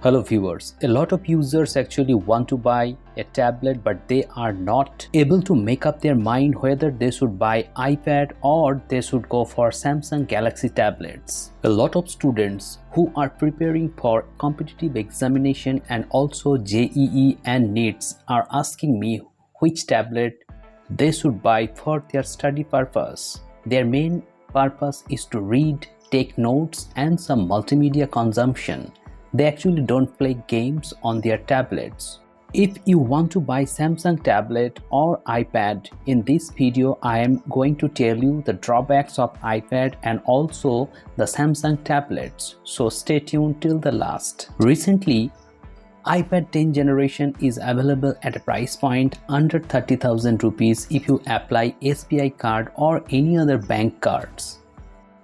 Hello viewers, a lot of users actually want to buy a tablet but they are not able to make up their mind whether they should buy iPad or they should go for Samsung Galaxy tablets. A lot of students who are preparing for competitive examination and also JEE and NEETs are asking me which tablet they should buy for their study purpose. Their main purpose is to read, take notes and some multimedia consumption. They actually don't play games on their tablets. If you want to buy Samsung tablet or iPad, in this video I am going to tell you the drawbacks of iPad and also the Samsung tablets. So stay tuned till the last. Recently, iPad 10 generation is available at a price point under 30,000 rupees if you apply SBI card or any other bank cards.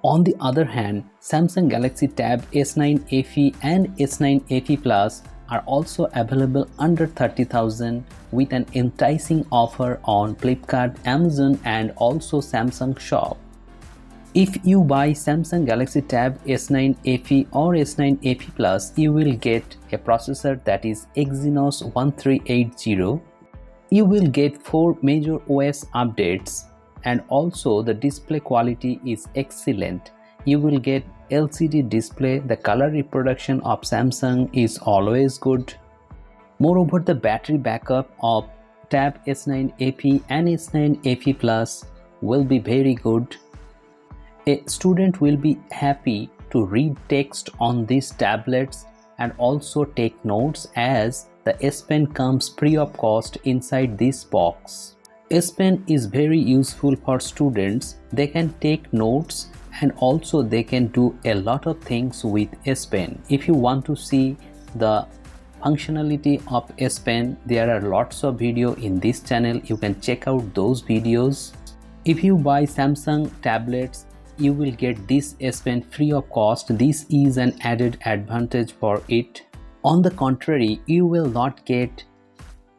On the other hand, Samsung Galaxy Tab S9 FE and S9 FE Plus are also available under 30,000 with an enticing offer on Flipkart, Amazon and also Samsung Shop. If you buy Samsung Galaxy Tab S9 FE or S9 FE Plus, you will get a processor that is Exynos 1380. You will get 4 major OS updates. And also the display quality is excellent. You will get LCD display. The color reproduction of Samsung is always good. Moreover, the battery backup of Tab S9 FE and S9 FE Plus will be very good. A student will be happy to read text on these tablets and also take notes as the S Pen comes free of cost inside this box. S Pen is very useful for students. They can take notes and also they can do a lot of things with S Pen. If you want to see the functionality of S Pen, there are lots of videos in this channel. You can check out those videos. If you buy Samsung tablets, you will get this S Pen free of cost. This is an added advantage for it. On the contrary, you will not get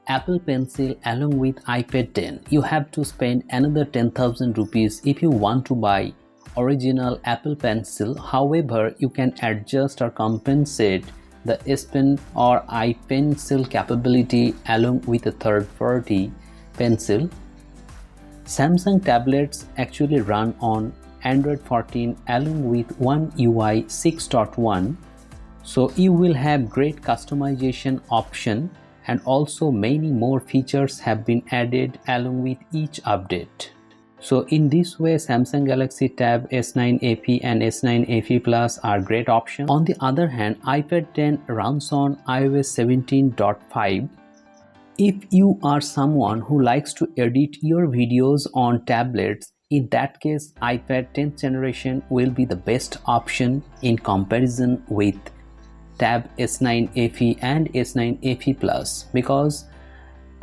Apple Pencil along with iPad 10. You have to spend another 10,000 rupees if you want to buy original Apple Pencil. However, you can adjust or compensate the S Pen or iPencil capability along with a third-party pencil. Samsung tablets actually run on Android 14 along with One UI 6.1. So you will have great customization option. And also many more features have been added along with each update. So in this way, Samsung Galaxy Tab S9 FE and S9 FE Plus are great options. On the other hand, iPad 10 runs on iOS 17.5. If you are someone who likes to edit your videos on tablets, in that case, iPad 10th generation will be the best option in comparison with Tab S9 FE and S9 FE Plus because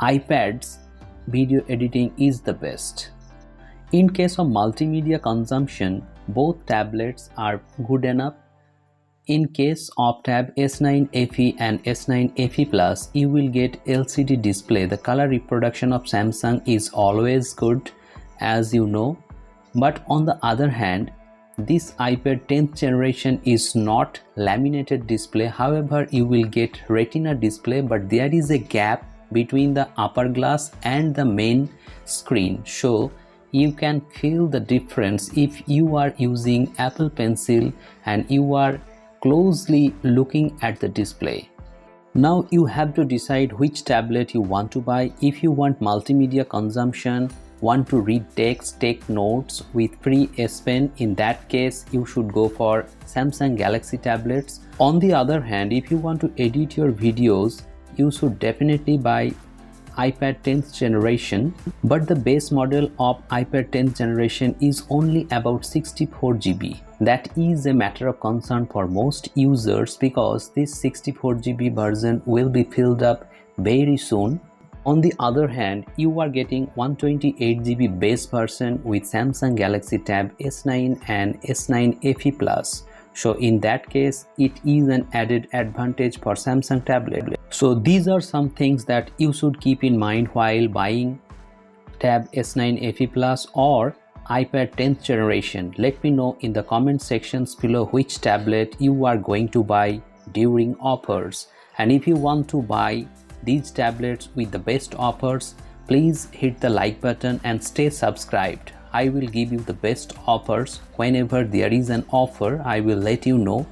iPad's video editing is the best. In case of multimedia consumption, both tablets are good enough. In case of Tab S9 FE and S9 FE Plus, you will get LCD display. The color reproduction of Samsung is always good, as you know. But on the other hand, this iPad 10th generation is not laminated display. However, you will get retina display, but there is a gap between the upper glass and the main screen. So you can feel the difference if you are using Apple Pencil and you are closely looking at the display. Now you have to decide which tablet you want to buy. If you want multimedia consumption, want to read text, take notes with free S Pen, in that case you should go for Samsung Galaxy tablets. On the other hand, if you want to edit your videos, you should definitely buy iPad 10th generation, but the base model of iPad 10th generation is only about 64 GB. That is a matter of concern for most users because this 64 GB version will be filled up very soon. On the other hand, you are getting 128 GB base version with Samsung Galaxy Tab S9 and S9 FE Plus. So in that case, it is an added advantage for Samsung tablet. So these are some things that you should keep in mind while buying Tab S9 FE Plus or iPad 10th generation. Let me know in the comment sections below which tablet you are going to buy during offers. And if you want to buy these tablets with the best offers, please hit the like button and stay subscribed. I will give you the best offers. Whenever there is an offer, I will let you know.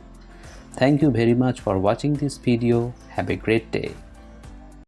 Thank you very much for watching this video. Have a great day.